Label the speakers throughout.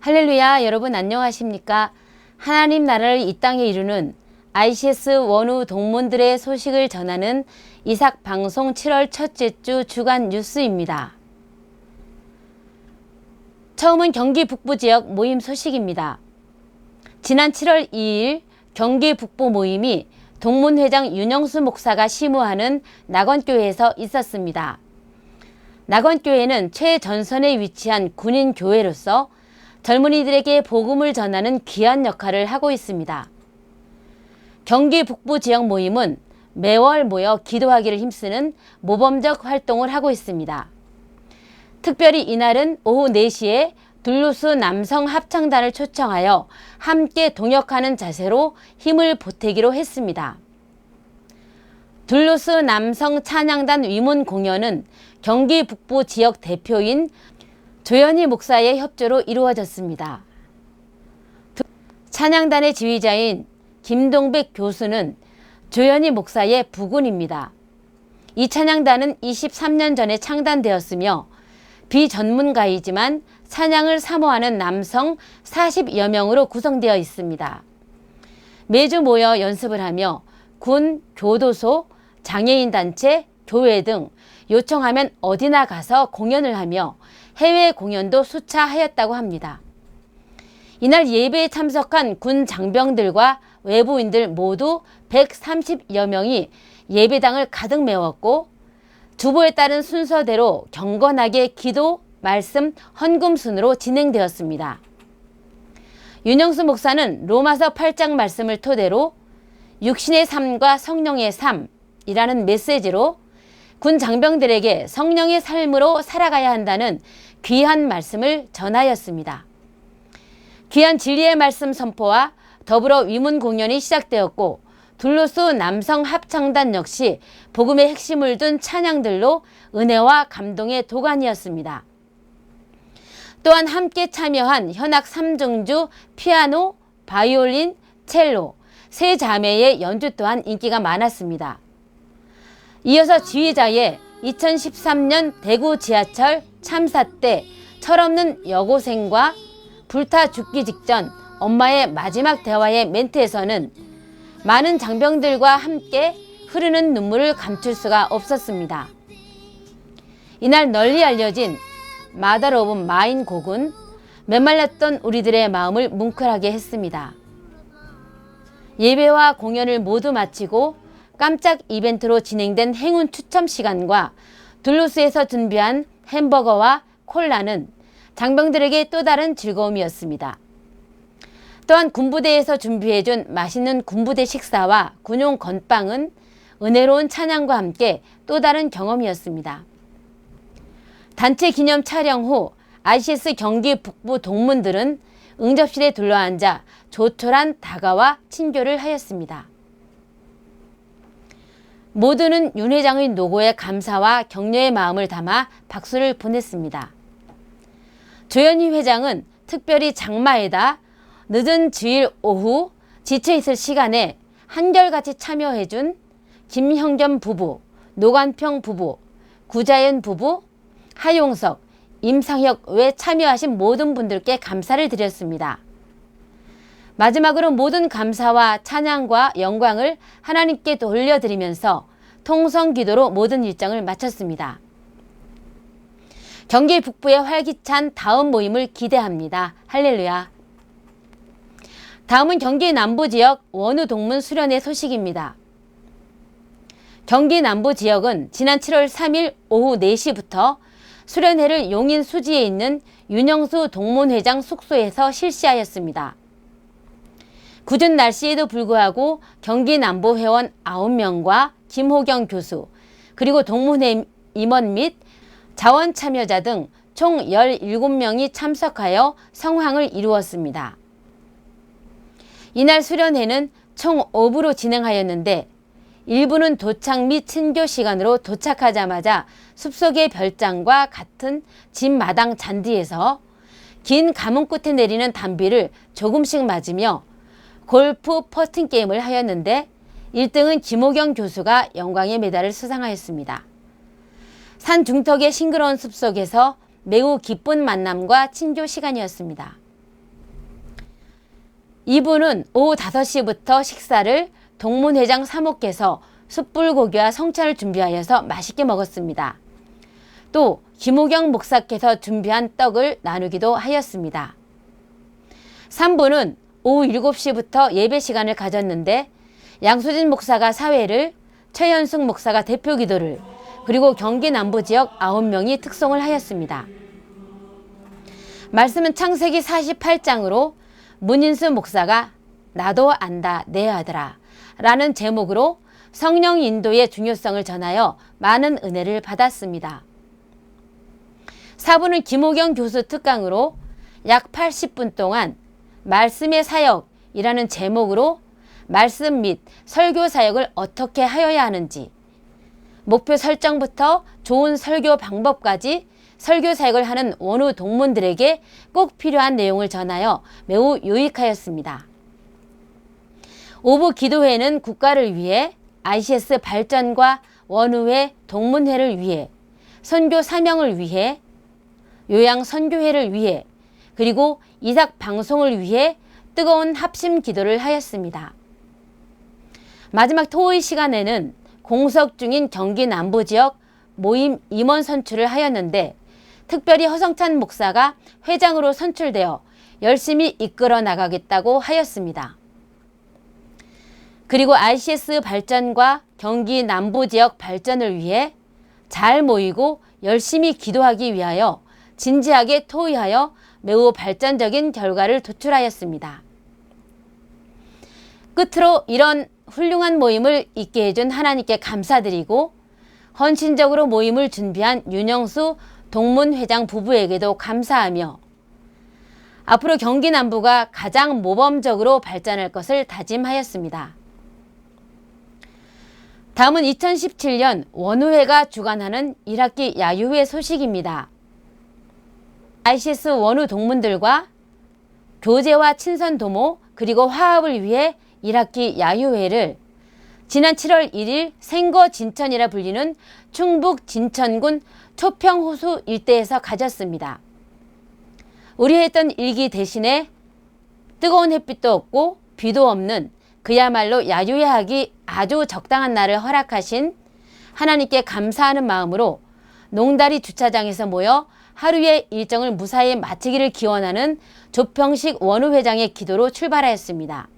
Speaker 1: 할렐루야, 여러분 안녕하십니까? 하나님 나라를 이 땅에 이루는 ICS 원우 동문들의 소식을 전하는 이삭 방송 7월 첫째 주 주간 뉴스입니다. 처음은 경기 북부 지역 모임 소식입니다. 지난 7월 2일 경기 북부 모임이 동문회장 윤영수 목사가 시무하는 낙원교회에서 있었습니다. 낙원교회는 최전선에 위치한 군인교회로서 젊은이들에게 복음을 전하는 귀한 역할을 하고 있습니다. 경기 북부 지역 모임은 매월 모여 기도하기를 힘쓰는 모범적 활동을 하고 있습니다. 특별히 이날은 오후 4시에 둘루스 남성 합창단을 초청하여 함께 동역하는 자세로 힘을 보태기로 했습니다. 둘루스 남성 찬양단 위문 공연은 경기 북부 지역 대표인 조현희 목사의 협조로 이루어졌습니다. 찬양단의 지휘자인 김동백 교수는 조현희 목사의 부군입니다. 이 찬양단은 23년 전에 창단되었으며 비전문가이지만 찬양을 사모하는 남성 40여 명으로 구성되어 있습니다. 매주 모여 연습을 하며 군, 교도소, 장애인 단체, 교회 등 요청하면 어디나 가서 공연을 하며 해외 공연도 수차 하였다고 합니다. 이날 예배에 참석한 군 장병들과 외부인들 모두 130여 명이 예배당을 가득 메웠고 주보에 따른 순서대로 경건하게 기도, 말씀, 헌금 순으로 진행되었습니다. 윤영수 목사는 로마서 8장 말씀을 토대로 육신의 삶과 성령의 삶이라는 메시지로 군 장병들에게 성령의 삶으로 살아가야 한다는 귀한 말씀을 전하였습니다. 귀한 진리의 말씀 선포와 더불어 위문 공연이 시작되었고 둘루스 남성 합창단 역시 복음의 핵심을 둔 찬양들로 은혜와 감동의 도가니였습니다. 또한 함께 참여한 현악 3중주 피아노, 바이올린, 첼로, 세 자매의 연주 또한 인기가 많았습니다. 이어서 지휘자의 2013년 대구 지하철 참사 때 철없는 여고생과 불타 죽기 직전 엄마의 마지막 대화의 멘트에서는 많은 장병들과 함께 흐르는 눈물을 감출 수가 없었습니다. 이날 널리 알려진 마더 오브 마인 곡은 메말랐던 우리들의 마음을 뭉클하게 했습니다. 예배와 공연을 모두 마치고 깜짝 이벤트로 진행된 행운 추첨 시간과 둘루스에서 준비한 햄버거와 콜라는 장병들에게 또 다른 즐거움이었습니다. 또한 군부대에서 준비해준 맛있는 군부대 식사와 군용 건빵은 은혜로운 찬양과 함께 또 다른 경험이었습니다. 단체 기념 촬영 후 ICS 경기 북부 동문들은 응접실에 둘러앉아 조촐한 다가와 친교를 하였습니다. 모두는 윤 회장의 노고에 감사와 격려의 마음을 담아 박수를 보냈습니다. 조현희 회장은 특별히 장마에다 늦은 주일 오후 지쳐있을 시간에 한결같이 참여해준 김형겸 부부, 노관평 부부, 구자연 부부, 하용석, 임상혁 외 참여하신 모든 분들께 감사를 드렸습니다. 마지막으로 모든 감사와 찬양과 영광을 하나님께 돌려드리면서 통성기도로 모든 일정을 마쳤습니다. 경기 북부의 활기찬 다음 모임을 기대합니다. 할렐루야. 다음은 경기 남부지역 원우 동문 수련회 소식입니다. 경기 남부지역은 지난 7월 3일 오후 4시부터 수련회를 용인 수지에 있는 윤영수 동문회장 숙소에서 실시하였습니다. 궂은 날씨에도 불구하고 경기 남부 회원 9명과 김호경 교수, 그리고 동문회 임원 및 자원 참여자 등 총 17명이 참석하여 성황을 이루었습니다. 이날 수련회는 총 5부로 진행하였는데 일부는 도착 및 친교 시간으로 도착하자마자 숲속의 별장과 같은 집 마당 잔디에서 긴 가문 끝에 내리는 단비를 조금씩 맞으며 골프 퍼팅 게임을 하였는데 1등은 김호경 교수가 영광의 메달을 수상하였습니다. 산 중턱의 싱그러운 숲속에서 매우 기쁜 만남과 친교 시간이었습니다. 2부는 오후 5시부터 식사를 동문회장 사모께서 숯불고기와 성찬을 준비하여서 맛있게 먹었습니다. 또 김호경 목사께서 준비한 떡을 나누기도 하였습니다. 3부는 오후 7시부터 예배 시간을 가졌는데 양수진 목사가 사회를, 최현숙 목사가 대표 기도를, 그리고 경기 남부 지역 9명이 특송을 하였습니다. 말씀은 창세기 48장으로 문인수 목사가 나도 안다 내 아들아 라는 제목으로 성령 인도의 중요성을 전하여 많은 은혜를 받았습니다. 4부는 김호경 교수 특강으로 약 80분 동안 말씀의 사역이라는 제목으로 말씀 및 설교 사역을 어떻게 하여야 하는지, 목표 설정부터 좋은 설교 방법까지 설교 사역을 하는 원우 동문들에게 꼭 필요한 내용을 전하여 매우 유익하였습니다. 5부 기도회는 국가를 위해, ICS 발전과 원우회 동문회를 위해, 선교 사명을 위해, 요양 선교회를 위해, 그리고 이삭 방송을 위해 뜨거운 합심 기도를 하였습니다. 마지막 토의 시간에는 공석 중인 경기 남부 지역 모임 임원 선출을 하였는데 특별히 허성찬 목사가 회장으로 선출되어 열심히 이끌어 나가겠다고 하였습니다. 그리고 ICS 발전과 경기 남부 지역 발전을 위해 잘 모이고 열심히 기도하기 위하여 진지하게 토의하여 매우 발전적인 결과를 도출하였습니다. 끝으로 이런 훌륭한 모임을 있게 해준 하나님께 감사드리고 헌신적으로 모임을 준비한 윤영수 동문회장 부부에게도 감사하며 앞으로 경기 남부가 가장 모범적으로 발전할 것을 다짐하였습니다. 다음은 2017년 원우회가 주관하는 1학기 야유회 소식입니다. ICS 원우 동문들과 교제와 친선 도모 그리고 화합을 위해 1학기 야유회를 지난 7월 1일 생거 진천이라 불리는 충북 진천군 초평호수 일대에서 가졌습니다. 우려했던 일기 대신에 뜨거운 햇빛도 없고 비도 없는 그야말로 야유회하기 아주 적당한 날을 허락하신 하나님께 감사하는 마음으로 농다리 주차장에서 모여 하루의 일정을 무사히 마치기를 기원하는 조평식 원우회장의 기도로 출발하였습니다.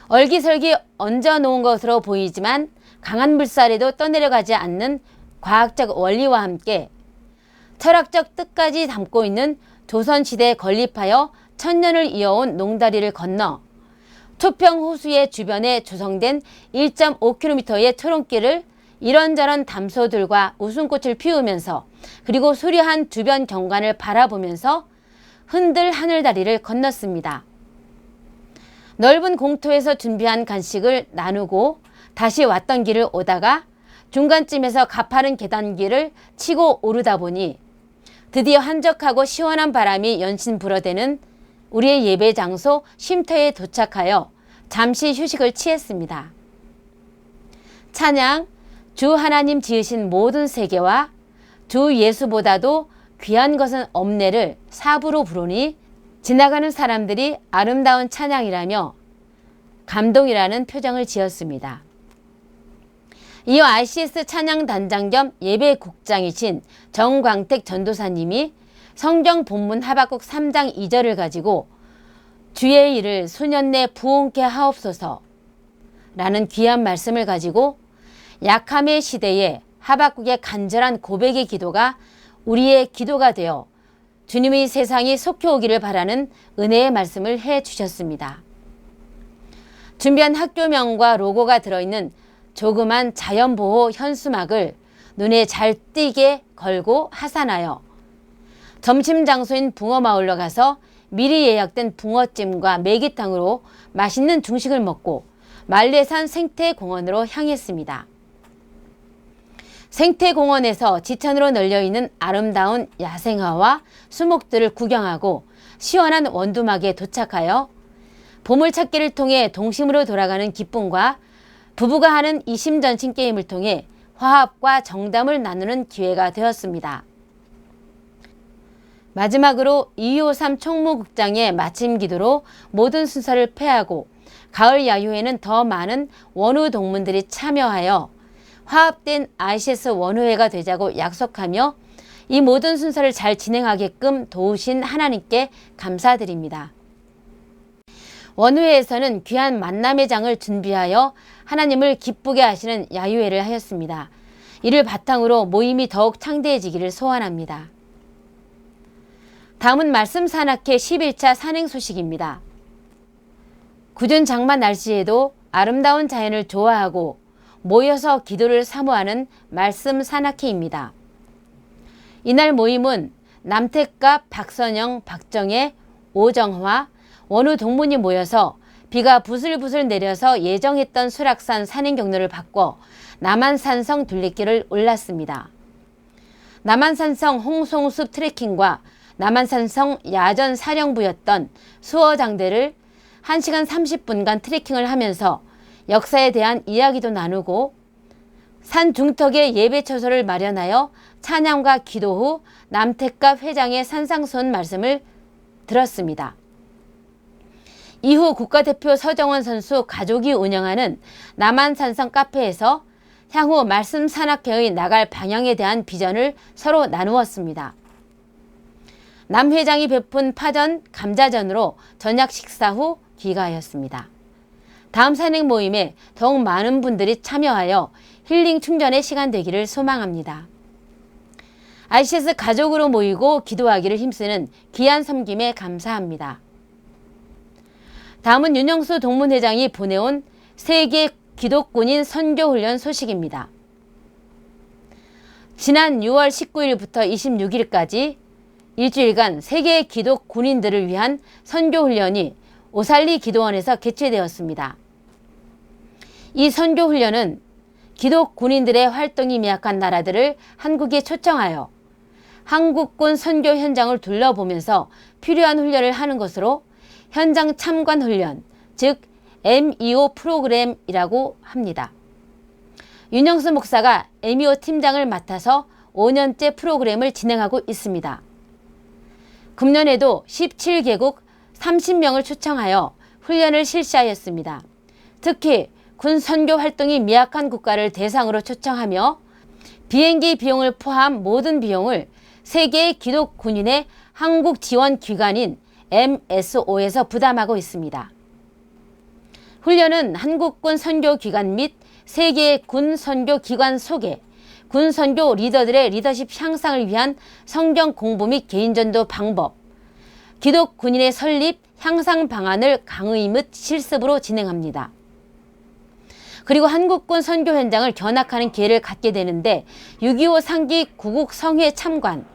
Speaker 1: 얼기설기 얹어놓은 것으로 보이지만 강한 물살에도 떠내려가지 않는 과학적 원리와 함께 철학적 뜻까지 담고 있는 조선시대에 건립하여 천년을 이어온 농다리를 건너 초평호수의 주변에 조성된 1.5km의 초롱길을 이런저런 담소들과 웃음꽃을 피우면서 그리고 수려한 주변 경관을 바라보면서 흔들 하늘다리를 건넜습니다. 넓은 공터에서 준비한 간식을 나누고 다시 왔던 길을 오다가 중간쯤에서 가파른 계단길을 치고 오르다 보니 드디어 한적하고 시원한 바람이 연신 불어대는 우리의 예배 장소 쉼터에 도착하여 잠시 휴식을 취했습니다. 찬양, 주 하나님 지으신 모든 세계와 주 예수보다도 귀한 것은 없네를 4부로 부르니 지나가는 사람들이 아름다운 찬양이라며 감동이라는 표정을 지었습니다. 이어 ICS 찬양단장 겸 예배국장이신 정광택 전도사님이 성경 본문 하박국 3장 2절을 가지고 주의 일을 수년 내 부흥케 하옵소서 라는 귀한 말씀을 가지고 약함의 시대에 하박국의 간절한 고백의 기도가 우리의 기도가 되어 주님의 세상이 속히 오기를 바라는 은혜의 말씀을 해 주셨습니다. 준비한 학교명과 로고가 들어있는 조그만 자연보호 현수막을 눈에 잘 띄게 걸고 하산하여 점심 장소인 붕어마을로 가서 미리 예약된 붕어찜과 매기탕으로 맛있는 중식을 먹고 말레산 생태공원으로 향했습니다. 생태공원에서 지천으로 널려있는 아름다운 야생화와 수목들을 구경하고 시원한 원두막에 도착하여 보물찾기를 통해 동심으로 돌아가는 기쁨과 부부가 하는 이심전심 게임을 통해 화합과 정담을 나누는 기회가 되었습니다. 마지막으로 253 총무국장의 마침 기도로 모든 순서를 폐하고 가을 야유회는 더 많은 원우 동문들이 참여하여 화합된 ICS 원우회가 되자고 약속하며 이 모든 순서를 잘 진행하게끔 도우신 하나님께 감사드립니다. 원우회에서는 귀한 만남의 장을 준비하여 하나님을 기쁘게 하시는 야유회를 하였습니다. 이를 바탕으로 모임이 더욱 창대해지기를 소원합니다. 다음은 말씀 산악회 11차 산행 소식입니다. 궂은 장마 날씨에도 아름다운 자연을 좋아하고 모여서 기도를 사모하는 말씀 산악회입니다. 이날 모임은 남택갑, 박선영, 박정혜, 오정화, 원우 동문이 모여서 비가 부슬부슬 내려서 예정했던 수락산 산행 경로를 바꿔 남한산성 둘레길을 올랐습니다. 남한산성 홍송숲 트레킹과 남한산성 야전 사령부였던 수어장대를 1시간 30분간 트레킹을 하면서 역사에 대한 이야기도 나누고 산 중턱에 예배처소를 마련하여 찬양과 기도 후 남택갑 회장의 산상수훈 말씀을 들었습니다. 이후 국가대표 서정원 선수 가족이 운영하는 남한산성 카페에서 향후 말씀 산악회의 나갈 방향에 대한 비전을 서로 나누었습니다. 남 회장이 베푼 파전, 감자전으로 저녁 식사 후 귀가하였습니다. 다음 산행 모임에 더욱 많은 분들이 참여하여 힐링 충전의 시간 되기를 소망합니다. ICS 가족으로 모이고 기도하기를 힘쓰는 귀한 섬김에 감사합니다. 다음은 윤영수 동문회장이 보내온 세계 기독군인 선교훈련 소식입니다. 지난 6월 19일부터 26일까지 일주일간 세계 기독 군인들을 위한 선교훈련이 오살리 기도원에서 개최되었습니다. 이 선교훈련은 기독 군인들의 활동이 미약한 나라들을 한국에 초청하여 한국군 선교 현장을 둘러보면서 필요한 훈련을 하는 것으로 현장 참관 훈련, 즉 MEO 프로그램이라고 합니다. 윤영수 목사가 MEO 팀장을 맡아서 5년째 프로그램을 진행하고 있습니다. 금년에도 17개국 30명을 초청하여 훈련을 실시하였습니다. 특히 군 선교 활동이 미약한 국가를 대상으로 초청하며 비행기 비용을 포함 모든 비용을 세계 기독 군인의 한국 지원 기관인 MSO에서 부담하고 있습니다. 훈련은 한국군 선교기관 및 세계 군 선교기관 소개, 군 선교 리더들의 리더십 향상을 위한 성경 공부 및 개인전도 방법, 기독 군인의 설립, 향상 방안을 강의 및 실습으로 진행합니다. 그리고 한국군 선교 현장을 견학하는 기회를 갖게 되는데 6.25 상기 구국 성회 참관,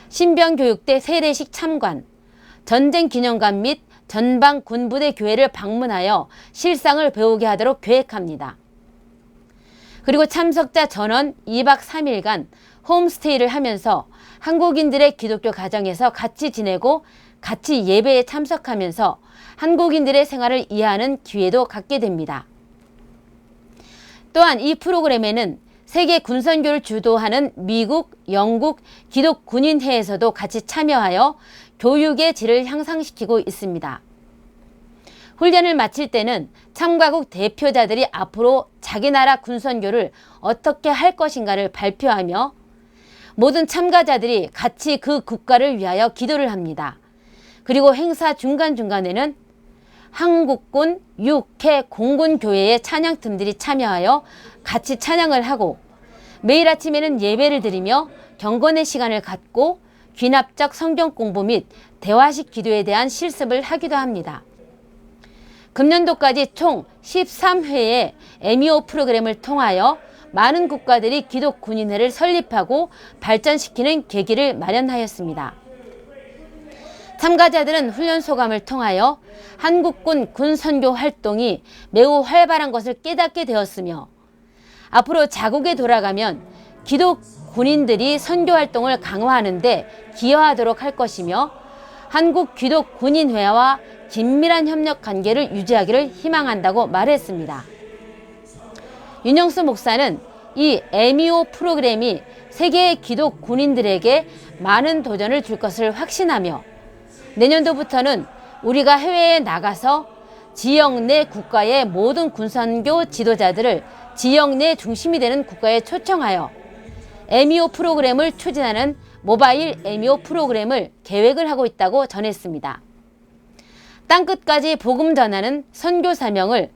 Speaker 1: 신병교육대 세례식 참관, 전쟁기념관 및 전방 군부대 교회를 방문하여 실상을 배우게 하도록 계획합니다. 그리고 참석자 전원 2박 3일간 홈스테이를 하면서 한국인들의 기독교 가정에서 같이 지내고 같이 예배에 참석하면서 한국인들의 생활을 이해하는 기회도 갖게 됩니다. 또한 이 프로그램에는 세계 군선교를 주도하는 미국, 영국 기독 군인회에서도 같이 참여하여 교육의 질을 향상시키고 있습니다. 훈련을 마칠 때는 참가국 대표자들이 앞으로 자기 나라 군선교를 어떻게 할 것인가를 발표하며 모든 참가자들이 같이 그 국가를 위하여 기도를 합니다. 그리고 행사 중간중간에는 한국군 6회 공군교회의 찬양팀들이 참여하여 같이 찬양을 하고 매일 아침에는 예배를 드리며 경건의 시간을 갖고 귀납적 성경 공부 및 대화식 기도에 대한 실습을 하기도 합니다. 금년도까지 총 13회의 MEO 프로그램을 통하여 많은 국가들이 기독 군인회를 설립하고 발전시키는 계기를 마련하였습니다. 참가자들은 훈련 소감을 통하여 한국군 군선교 활동이 매우 활발한 것을 깨닫게 되었으며 앞으로 자국에 돌아가면 기독 군인들이 선교 활동을 강화하는 데 기여하도록 할 것이며 한국 기독 군인회와 긴밀한 협력 관계를 유지하기를 희망한다고 말했습니다. 윤영수 목사는 이 MEO 프로그램이 세계의 기독 군인들에게 많은 도전을 줄 것을 확신하며 내년도부터는 우리가 해외에 나가서 지역 내 국가의 모든 군선교 지도자들을 지역 내 중심이 되는 국가에 초청하여 MEO 프로그램을 추진하는 모바일 MEO 프로그램을 계획을 하고 있다고 전했습니다. 땅끝까지 복음 전하는 선교 사명을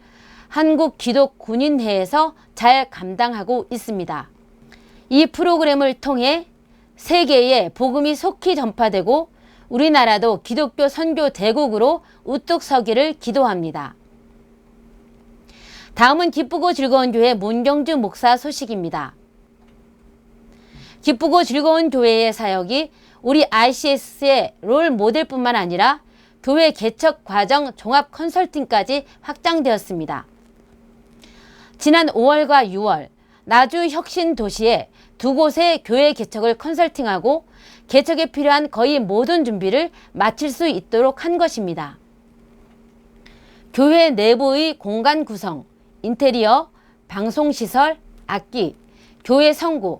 Speaker 1: 한국기독군인회에서 잘 감당하고 있습니다. 이 프로그램을 통해 세계에 복음이 속히 전파되고 우리나라도 기독교 선교 대국으로 우뚝 서기를 기도합니다. 다음은 기쁘고 즐거운 교회 문경주 목사 소식입니다. 기쁘고 즐거운 교회의 사역이 우리 ICS의 롤 모델뿐만 아니라 교회 개척 과정 종합 컨설팅까지 확장되었습니다. 지난 5월과 6월 나주 혁신 도시에 두 곳의 교회 개척을 컨설팅하고 개척에 필요한 거의 모든 준비를 마칠 수 있도록 한 것입니다. 교회 내부의 공간 구성, 인테리어, 방송시설, 악기, 교회 성구,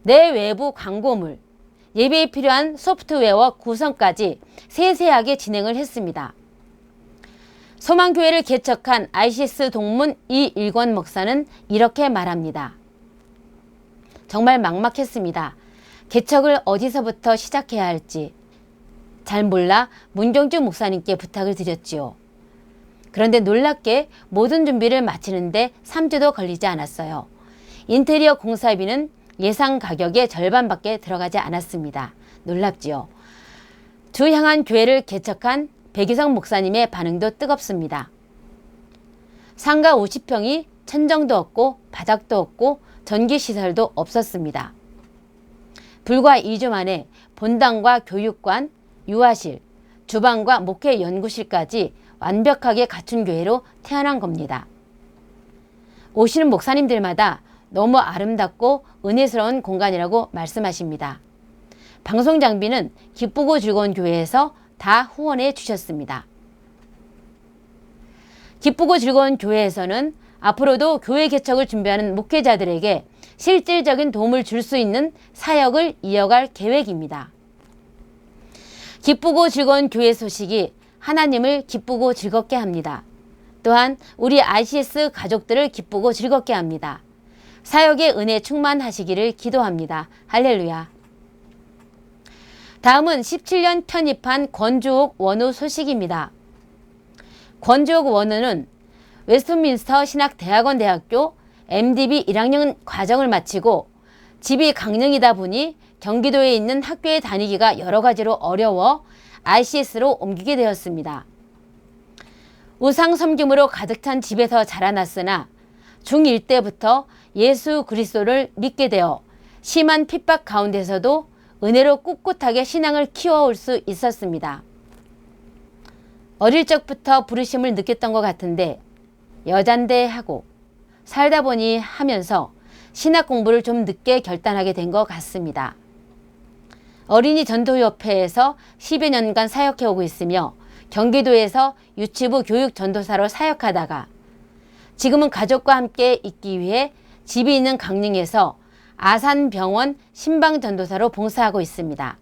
Speaker 1: 내외부 광고물, 예배에 필요한 소프트웨어 구성까지 세세하게 진행을 했습니다. 소망교회를 개척한 ICS 동문 이일권 목사는 이렇게 말합니다. 정말 막막했습니다. 개척을 어디서부터 시작해야 할지 잘 몰라 문경주 목사님께 부탁을 드렸지요. 그런데 놀랍게 모든 준비를 마치는데 3주도 걸리지 않았어요. 인테리어 공사비는 예상 가격의 절반밖에 들어가지 않았습니다. 놀랍지요. 주 향한 교회를 개척한 백이성 목사님의 반응도 뜨겁습니다. 상가 50평이 천정도 없고 바닥도 없고 전기시설도 없었습니다. 불과 2주 만에 본당과 교육관, 유아실, 주방과 목회 연구실까지 완벽하게 갖춘 교회로 태어난 겁니다. 오시는 목사님들마다 너무 아름답고 은혜스러운 공간이라고 말씀하십니다. 방송 장비는 기쁘고 즐거운 교회에서 다 후원해 주셨습니다. 기쁘고 즐거운 교회에서는 앞으로도 교회 개척을 준비하는 목회자들에게 실질적인 도움을 줄 수 있는 사역을 이어갈 계획입니다. 기쁘고 즐거운 교회 소식이 하나님을 기쁘고 즐겁게 합니다. 또한 우리 ICS 가족들을 기쁘고 즐겁게 합니다. 사역의 은혜 충만하시기를 기도합니다. 할렐루야. 다음은 17년 편입한 권주옥 원우 소식입니다. 권주옥 원우는 웨스트민스터 신학대학원 대학교 MDB 1학년 과정을 마치고 집이 강릉이다 보니 경기도에 있는 학교에 다니기가 여러 가지로 어려워 ICS로 옮기게 되었습니다. 우상 섬김으로 가득 찬 집에서 자라났으나 중1 때부터 예수 그리스도를 믿게 되어 심한 핍박 가운데서도 은혜로 꿋꿋하게 신앙을 키워올 수 있었습니다. 어릴 적부터 부르심을 느꼈던 것 같은데 여잔데 하고 살다 보니 하면서 신학 공부를 좀 늦게 결단하게 된 것 같습니다. 어린이 전도협회에서 10여 년간 사역해오고 있으며 경기도에서 유치부 교육 전도사로 사역하다가 지금은 가족과 함께 있기 위해 집이 있는 강릉에서 아산병원 신방전도사로 봉사하고 있습니다.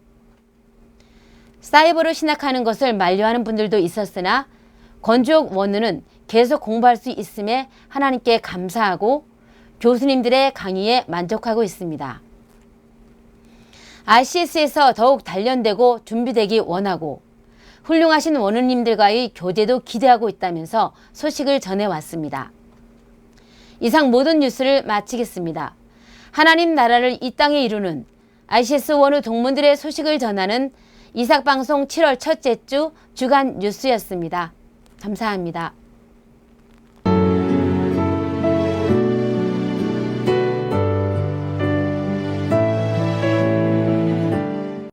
Speaker 1: 사이버로 신학하는 것을 만류하는 분들도 있었으나 권주옥 원우는 계속 공부할 수 있음에 하나님께 감사하고 교수님들의 강의에 만족하고 있습니다. ICS에서 더욱 단련되고 준비되기 원하고 훌륭하신 원우님들과의 교제도 기대하고 있다면서 소식을 전해왔습니다. 이상 모든 뉴스를 마치겠습니다. 하나님 나라를 이 땅에 이루는 ICS 원우 동문들의 소식을 전하는 이삭방송 7월 첫째 주 주간 뉴스였습니다. 감사합니다.